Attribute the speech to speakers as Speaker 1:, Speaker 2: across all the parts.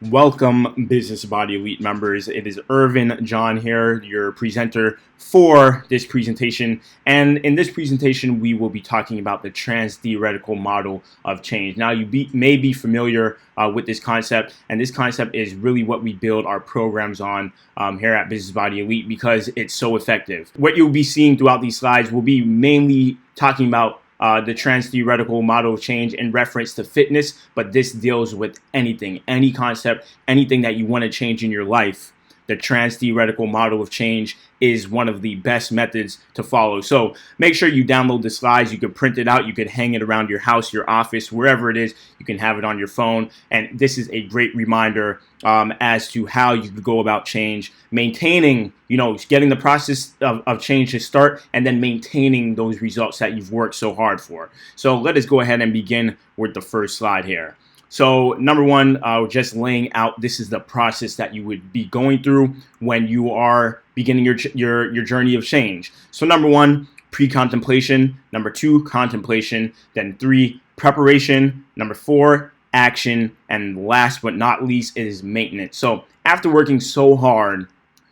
Speaker 1: Welcome, Business Body Elite members. It is Irvin John here, your presenter for this presentation. And in this presentation, we will be talking about the trans-theoretical model of change. Now, you may be familiar with this concept, and this concept is really what we build our programs on here at Business Body Elite because it's so effective. What you'll be seeing throughout these slides will be mainly talking about the trans-theoretical model of change in reference to fitness, but this deals with anything, any concept, anything that you want to change in your life. The trans-theoretical model of change is one of the best methods to follow. So make sure you download the slides. You can print it out. You can hang it around your house, your office, wherever it is. You can have it on your phone. And this is a great reminder as to how you could go about change, maintaining, getting the process of change to start, and then maintaining those results that you've worked so hard for. So let us go ahead and begin with the first slide here. So number one, just laying out, this is the process that you would be going through when you are beginning your journey of change. So number one, pre-contemplation. Number two, contemplation. Then three, preparation. Number four, action. And last but not least is maintenance. So after working so hard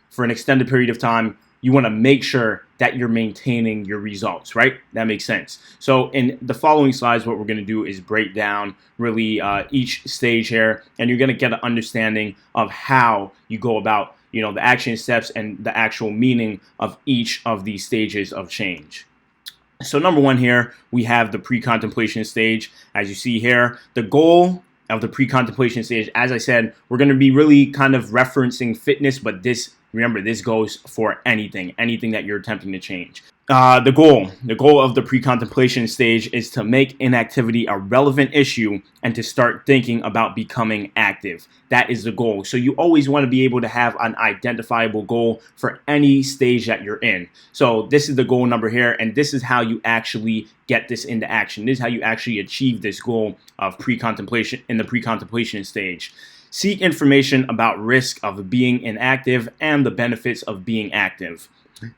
Speaker 1: for an extended period of time, you want to make sure that you're maintaining your results, right? That makes sense. So in the following slides, what we're going to do is break down really each stage here, and you're going to get an understanding of how you go about, the action steps and the actual meaning of each of these stages of change. So number one here, we have the pre-contemplation stage. As you see here, the goal of the pre-contemplation stage, as I said, we're going to be really kind of referencing fitness, but remember, this goes for anything that you're attempting to change. The goal of the pre-contemplation stage is to make inactivity a relevant issue and to start thinking about becoming active. That is the goal. So you always want to be able to have an identifiable goal for any stage that you're in. So this is the goal number here, and this is how you actually get this into action. This is how you actually achieve this goal of pre-contemplation in the pre-contemplation stage. Seek information about risk of being inactive and the benefits of being active.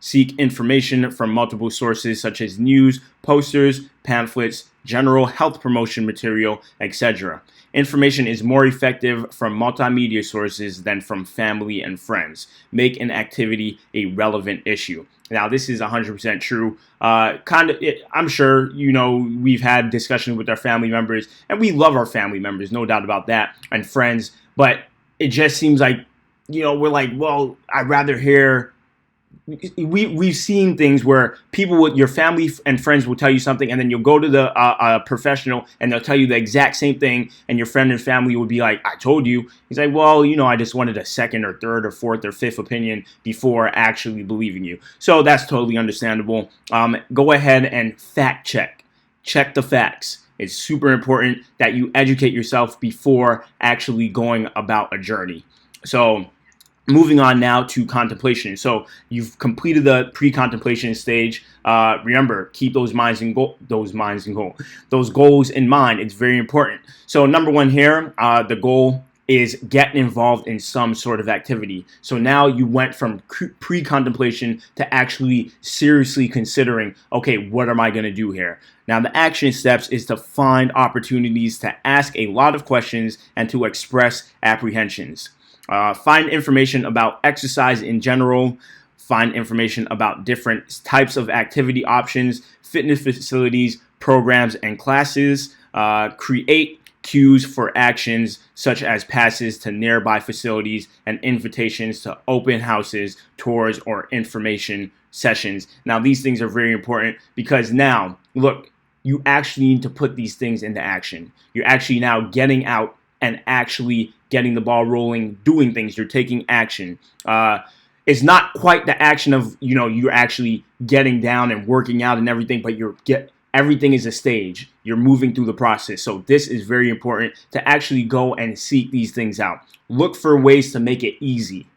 Speaker 1: Seek information from multiple sources such as news, posters, pamphlets, general health promotion material, etc. Information is more effective from multimedia sources than from family and friends. Make an activity a relevant issue. Now, this is 100% true. I'm sure, we've had discussions with our family members, and we love our family members, no doubt about that, and friends. But it just seems like, we're like, well, I'd rather hear. We've seen things where your family and friends will tell you something, and then you'll go to the professional, and they'll tell you the exact same thing, and your friend and family will be like, I told you. He's like, well, I just wanted a second or third or fourth or fifth opinion before actually believing you. So that's totally understandable. Go ahead and fact check. Check the facts. It's super important that you educate yourself before actually going about a journey. So moving on now to contemplation. So you've completed the pre-contemplation stage. Remember, keep those goals in mind. It's very important. So number one here, the goal is get involved in some sort of activity. So now you went from pre-contemplation to actually seriously considering, okay, what am I going to do here? Now, the action steps is to find opportunities to ask a lot of questions and to express apprehensions. Find information about exercise in general. Find information about different types of activity options, fitness facilities, programs, and classes. Create cues for actions such as passes to nearby facilities and invitations to open houses, tours, or information sessions. Now, these things are very important because now, look, you actually need to put these things into action. You're actually now getting out and actually getting the ball rolling, doing things. You're taking action. It's not quite the action of, you're actually getting down and working out and everything, but everything is a stage. You're moving through the process. So this is very important to actually go and seek these things out. Look for ways to make it easy.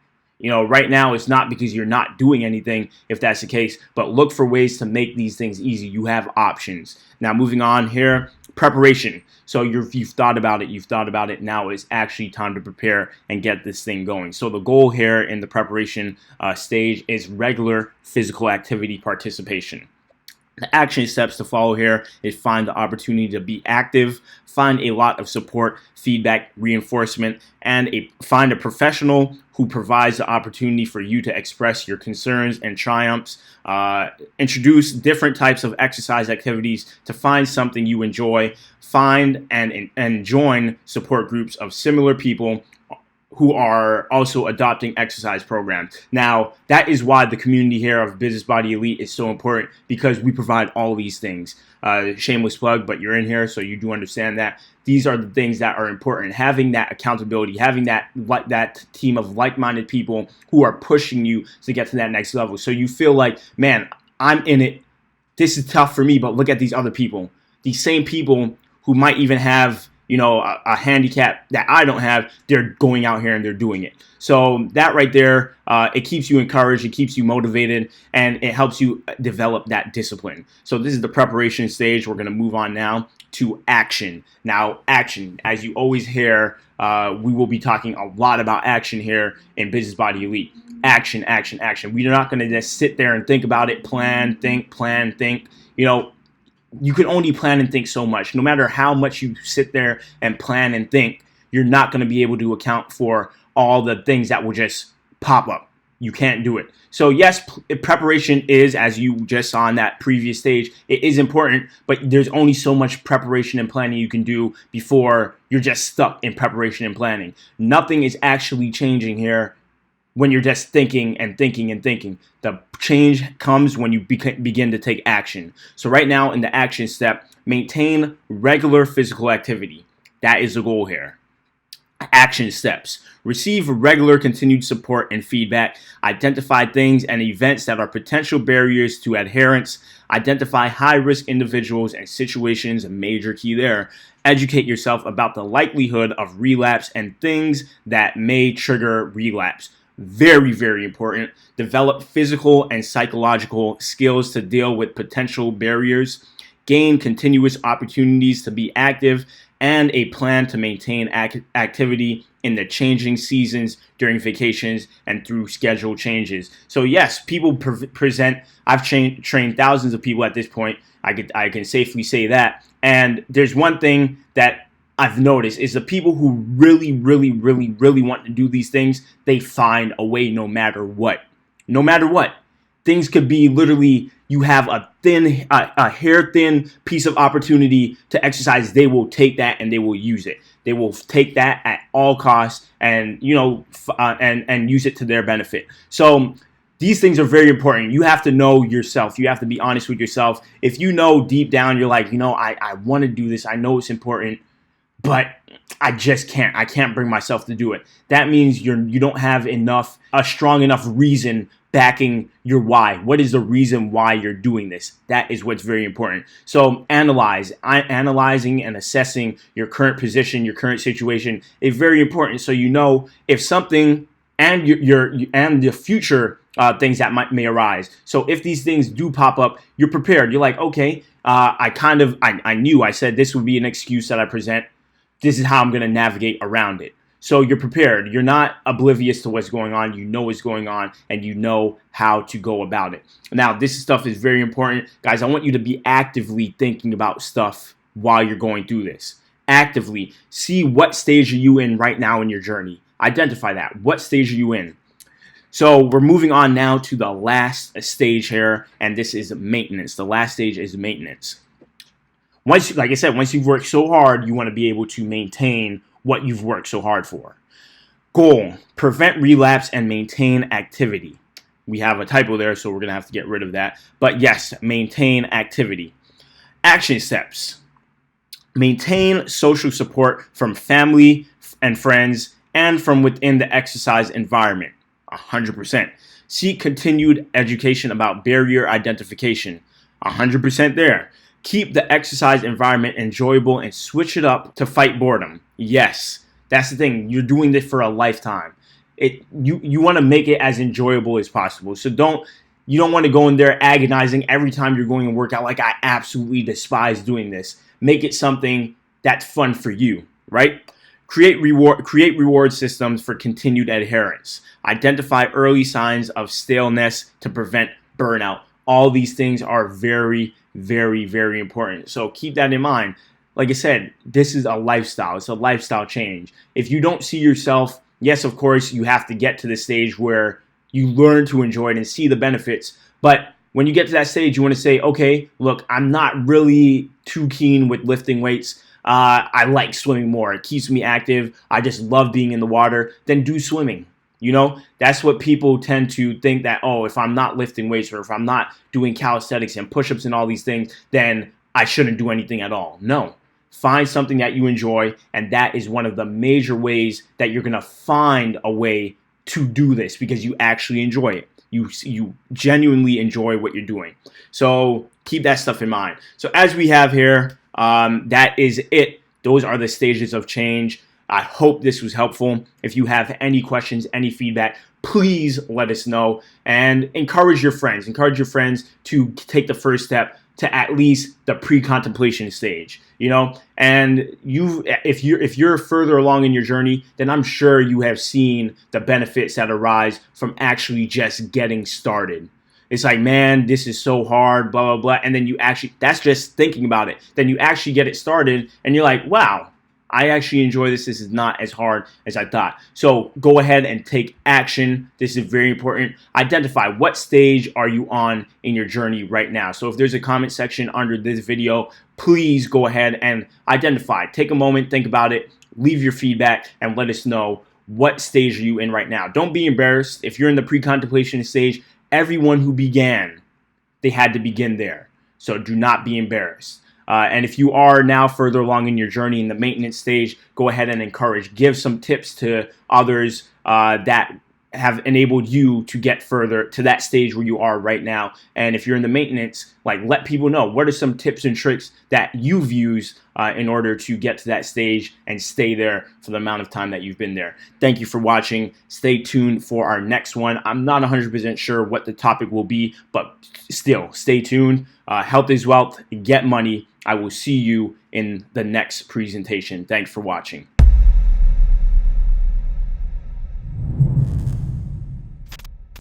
Speaker 1: Right now it's not because you're not doing anything, if that's the case, but look for ways to make these things easy. You have options. Now, moving on here, preparation. So you've thought about it. Now it's actually time to prepare and get this thing going. So the goal here in the preparation stage is regular physical activity participation. The action steps to follow here is find the opportunity to be active, find a lot of support, feedback, reinforcement, and find a professional who provides the opportunity for you to express your concerns and triumphs. Introduce different types of exercise activities to find something you enjoy. Find and join support groups of similar people who are also adopting exercise programs. Now, that is why the community here of Business Body Elite is so important, because we provide all these things. Shameless plug, but you're in here, so you do understand that these are the things that are important. Having that accountability, having that team of like-minded people who are pushing you to get to that next level. So you feel like, man, I'm in it. This is tough for me, but look at these other people. These same people who might even have a handicap that I don't have, they're going out here and they're doing it. So that right there, it keeps you encouraged, it keeps you motivated, and it helps you develop that discipline. So this is the preparation stage. We're going to move on now to action. Now, action, as you always hear, we will be talking a lot about action here in Business Body Elite. Action, action, action. We're not going to just sit there and think about it, plan, think. You can only plan and think so much. No matter how much you sit there and plan and think, you're not going to be able to account for all the things that will just pop up. You can't do it. So yes, preparation is, as you just saw in that previous stage, it is important, but there's only so much preparation and planning you can do before you're just stuck in preparation and planning. Nothing is actually changing here when you're just thinking and thinking and thinking. The change comes when you begin to take action. So right now in the action step, maintain regular physical activity. That is the goal here. Action steps. Receive regular continued support and feedback. Identify things and events that are potential barriers to adherence. Identify high-risk individuals and situations, a major key there. Educate yourself about the likelihood of relapse and things that may trigger relapse. Very, very important. Develop physical and psychological skills to deal with potential barriers. Gain continuous opportunities to be active, and a plan to maintain activity in the changing seasons, during vacations, and through schedule changes. So yes, people present. I've trained thousands of people at this point. I can safely say that. And there's one thing that I've noticed is the people who really, really, really, really want to do these things, they find a way no matter what. No matter what. Things could be literally, you have a hair thin piece of opportunity to exercise. They will take that and they will use it. They will take that at all costs and, and use it to their benefit. So these things are very important. You have to know yourself. You have to be honest with yourself. If you know deep down, you're like, I want to do this. I know it's important, but I just can't. I can't bring myself to do it. That means you don't have a strong enough reason backing your why. What is the reason why you're doing this? That is what's very important. So analyzing and assessing your current position, your current situation is very important. So you know if something and the future things that may arise. So if these things do pop up, you're prepared. You're like, okay, I knew. I said this would be an excuse that I present. This is how I'm going to navigate around it. So you're prepared. You're not oblivious to what's going on. You know what's going on, and you know how to go about it. Now, this stuff is very important. Guys, I want you to be actively thinking about stuff while you're going through this. Actively. See what stage are you in right now in your journey. Identify that. What stage are you in? So we're moving on now to the last stage here, and this is maintenance. The last stage is maintenance. Like I said, once you've worked so hard, you want to be able to maintain what you've worked so hard for. Goal, prevent relapse and maintain activity. We have a typo there, so we're going to have to get rid of that. But yes, maintain activity. Action steps. Maintain social support from family and friends and from within the exercise environment. 100%. Seek continued education about barrier identification. 100% there. Keep the exercise environment enjoyable and switch it up to fight boredom. Yes, that's the thing. You're doing this for a lifetime. You want to make it as enjoyable as possible. So you don't want to go in there agonizing every time you're going to work out. Like, I absolutely despise doing this. Make it something that's fun for you, right? Create reward systems for continued adherence. Identify early signs of staleness to prevent burnout. All these things are very, very, very important. So keep that in mind. Like I said, this is a lifestyle. It's a lifestyle change. If you don't see yourself, yes, of course, you have to get to the stage where you learn to enjoy it and see the benefits. But when you get to that stage, you want to say, okay, look, I'm not really too keen with lifting weights. I like swimming more. It keeps me active. I just love being in the water. Then do swimming. You know, that's what people tend to think, that, oh, if I'm not lifting weights or if I'm not doing calisthenics and push-ups and all these things, then I shouldn't do anything at all. No. Find something that you enjoy, and that is one of the major ways that you're going to find a way to do this, because you actually enjoy it. You genuinely enjoy what you're doing. So keep that stuff in mind. So as we have here, that is it. Those are the stages of change. I hope this was helpful. If you have any questions, any feedback, please let us know, and encourage your friends. Encourage your friends to take the first step to at least the pre-contemplation stage, you know. And if you're further along in your journey, then I'm sure you have seen the benefits that arise from actually just getting started. It's like, man, this is so hard, blah, blah, blah. And then that's just thinking about it. Then you actually get it started and you're like, wow, I actually enjoy this. This is not as hard as I thought. So go ahead and take action. This is very important. Identify what stage are you on in your journey right now. So if there's a comment section under this video, please go ahead and identify. Take a moment, think about it, leave your feedback, and let us know what stage are you in right now. Don't be embarrassed. If you're in the pre-contemplation stage, everyone who began, they had to begin there. So do not be embarrassed. And if you are now further along in your journey in the maintenance stage, go ahead and give some tips to others that have enabled you to get further to that stage where you are right now. And if you're in the maintenance, like, let people know what are some tips and tricks that you've used in order to get to that stage and stay there for the amount of time that you've been there. Thank you for watching. Stay tuned for our next one. I'm not 100% sure what the topic will be, but still, stay tuned. Health is wealth. Get money. I will see you in the next presentation. Thanks for watching.